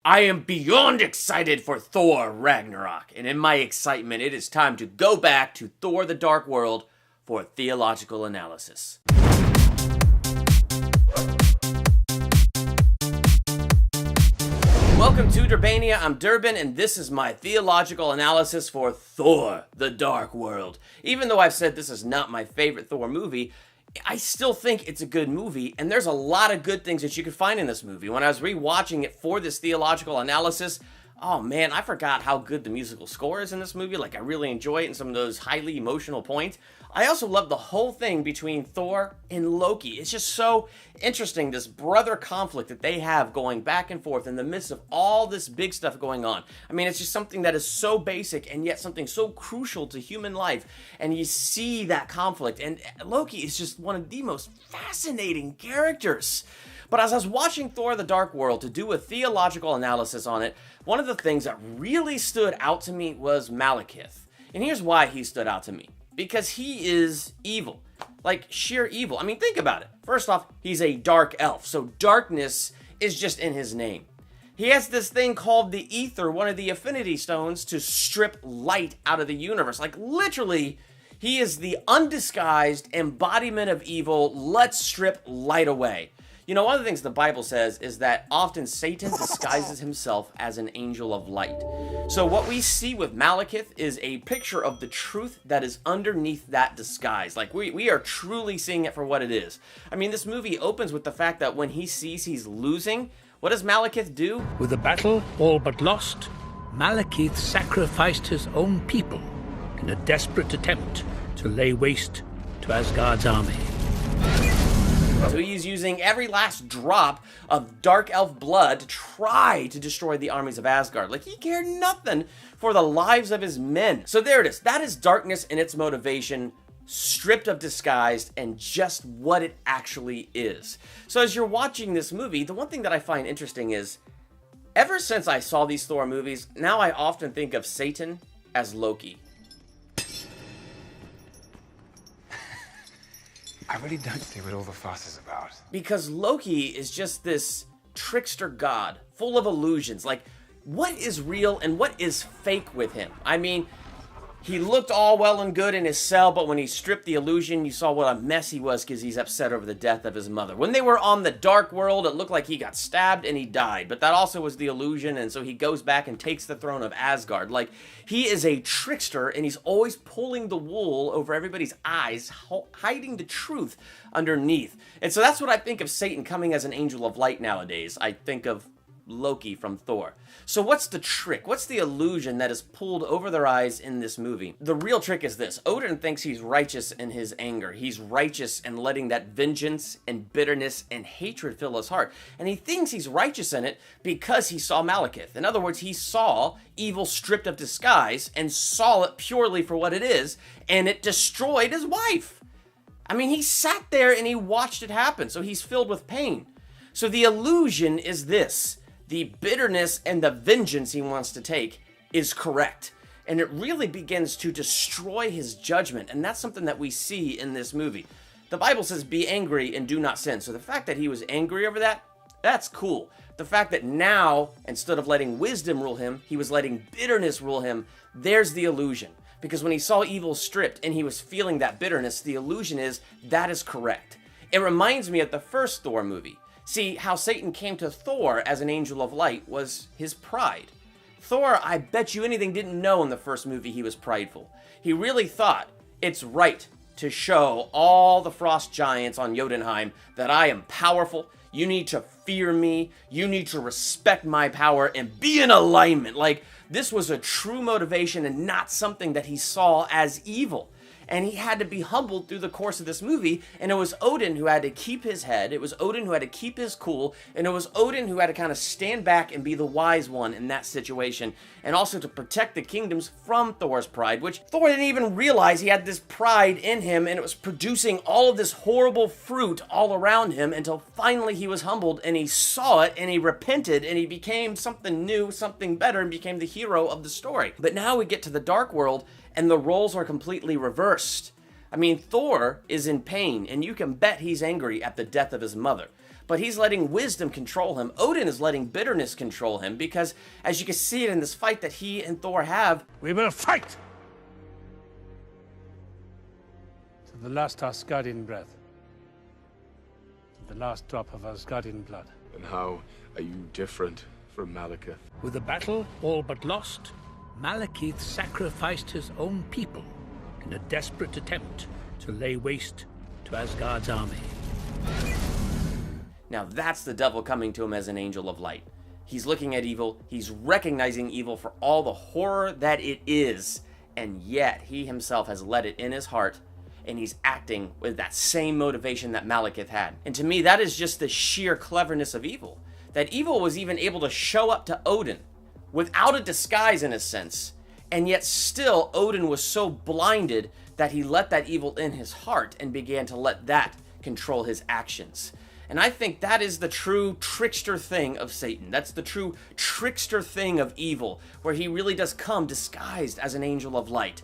I am beyond excited for Thor Ragnarok, and in my excitement, it is time to go back to Thor the Dark World for theological analysis. Welcome to Durbania, I'm Durbin, and this is my theological analysis for Thor the Dark World. Even though I've said this is not my favorite Thor movie, I still think it's a good movie, and there's a lot of good things that you could find in this movie. When I was rewatching it for this theological analysis, oh man, I forgot how good the musical score is in this movie. Like, I really enjoy it in some of those highly emotional points. I also love the whole thing between Thor and Loki. It's just so interesting, this brother conflict that they have going back and forth in the midst of all this big stuff going on. I mean, it's just something that is so basic and yet something so crucial to human life. And you see that conflict, and Loki is just one of the most fascinating characters. But as I was watching Thor the Dark World to do a theological analysis on it, one of the things that really stood out to me was Malekith. And here's why he stood out to me. Because he is evil. Like, sheer evil. I mean, think about it. First off, he's a dark elf, so darkness is just in his name. He has this thing called the Ether, one of the Affinity Stones, to strip light out of the universe. Like, literally, he is the undisguised embodiment of evil. Let's strip light away. You know, one of the things the Bible says is that often Satan disguises himself as an angel of light. So what we see with Malekith is a picture of the truth that is underneath that disguise. Like, we are truly seeing it for what it is. I mean, this movie opens with the fact that when he sees he's losing, what does Malekith do? With the battle all but lost, Malekith sacrificed his own people in a desperate attempt to lay waste to Asgard's army. So he's using every last drop of dark elf blood to try to destroy the armies of Asgard. Like, he cared nothing for the lives of his men. So there it is. That is darkness in its motivation, stripped of disguise, and just what it actually is. So as you're watching this movie, the one thing that I find interesting is, ever since I saw these Thor movies, now I often think of Satan as Loki. I really don't see what all the fuss is about. Because Loki is just this trickster god, full of illusions. Like, what is real and what is fake with him? I mean, he looked all well and good in his cell, but when he stripped the illusion, you saw what a mess he was because he's upset over the death of his mother. When they were on the Dark World, it looked like he got stabbed and he died, but that also was the illusion, and so he goes back and takes the throne of Asgard. Like, he is a trickster, and he's always pulling the wool over everybody's eyes, hiding the truth underneath. And so that's what I think of Satan coming as an angel of light nowadays. I think of Loki from Thor. So what's the trick? What's the illusion that is pulled over their eyes in this movie? The real trick is this. Odin thinks he's righteous in his anger. He's righteous in letting that vengeance and bitterness and hatred fill his heart. And he thinks he's righteous in it because he saw Malekith. In other words, he saw evil stripped of disguise and saw it purely for what it is, and it destroyed his wife. I mean, he sat there and he watched it happen, so he's filled with pain. So the illusion is this. The bitterness and the vengeance he wants to take is correct. And it really begins to destroy his judgment. And that's something that we see in this movie. The Bible says, be angry and do not sin. So the fact that he was angry over that, that's cool. The fact that now, instead of letting wisdom rule him, he was letting bitterness rule him, there's the illusion. Because when he saw evil stripped and he was feeling that bitterness, the illusion is that is correct. It reminds me of the first Thor movie. See, how Satan came to Thor as an angel of light was his pride. Thor, I bet you anything, didn't know in the first movie he was prideful. He really thought it's right to show all the frost giants on Jotunheim that I am powerful. You need to fear me. You need to respect my power and be in alignment. Like, this was a true motivation and not something that he saw as evil. And he had to be humbled through the course of this movie, and it was Odin who had to keep his head, it was Odin who had to keep his cool, and it was Odin who had to kind of stand back and be the wise one in that situation, and also to protect the kingdoms from Thor's pride, which Thor didn't even realize he had this pride in him, and it was producing all of this horrible fruit all around him until finally he was humbled, and he saw it, and he repented, and he became something new, something better, and became the hero of the story. But now we get to the Dark World, and the roles are completely reversed. I mean, Thor is in pain, and you can bet he's angry at the death of his mother. but he's letting wisdom control him. Odin is letting bitterness control him because, as you can see it in this fight that he and Thor have, We will fight! To the last Asgardian breath. To the last drop of Asgardian blood. And how are you different from Malekith? With the battle all but lost, Malekith sacrificed his own people in a desperate attempt to lay waste to Asgard's army. now that's the devil coming to him as an angel of light. He's looking at evil, he's recognizing evil for all the horror that it is, and yet he himself has let it in his heart, and he's acting with that same motivation that Malekith had. And to me, that is just the sheer cleverness of evil. That evil was even able to show up to Odin without a disguise in a sense, and yet still Odin was so blinded that he let that evil in his heart and began to let that control his actions. And I think that is the true trickster thing of Satan. That's the true trickster thing of evil, where he really does come disguised as an angel of light.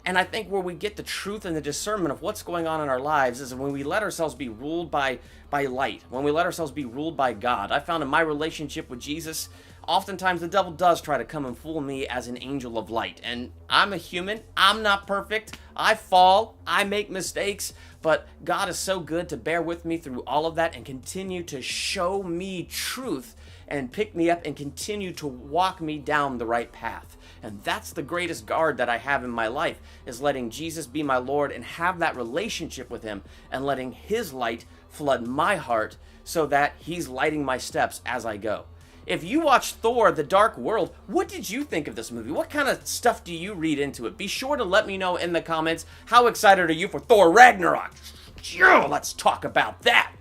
And I think where we get the truth and the discernment of what's going on in our lives is when we let ourselves be ruled by light, when we let ourselves be ruled by God. I found in my relationship with Jesus, oftentimes the devil does try to come and fool me as an angel of light. And I'm a human. I'm not perfect. I fall. I make mistakes. But God is so good to bear with me through all of that and continue to show me truth and pick me up and continue to walk me down the right path. And that's the greatest guard that I have in my life, is letting Jesus be my Lord and have that relationship with him and letting his light flood my heart so that he's lighting my steps as I go. If you watched Thor, The Dark World, what did you think of this movie? What kind of stuff do you read into it? Be sure to let me know in the comments. How excited are you for Thor Ragnarok? Let's talk about that.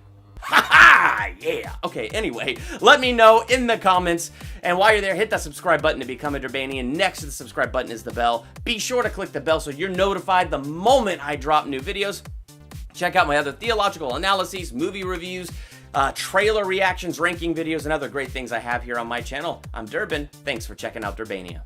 Ha ha! Yeah! Okay, anyway, let me know in the comments. And while you're there, hit that subscribe button to become a Durbanian. Next to the subscribe button is the bell. Be sure to click the bell so you're notified the moment I drop new videos. Check out my other theological analyses, movie reviews, trailer reactions, ranking videos, and other great things I have here on my channel. I'm Durbin. Thanks for checking out Durbania.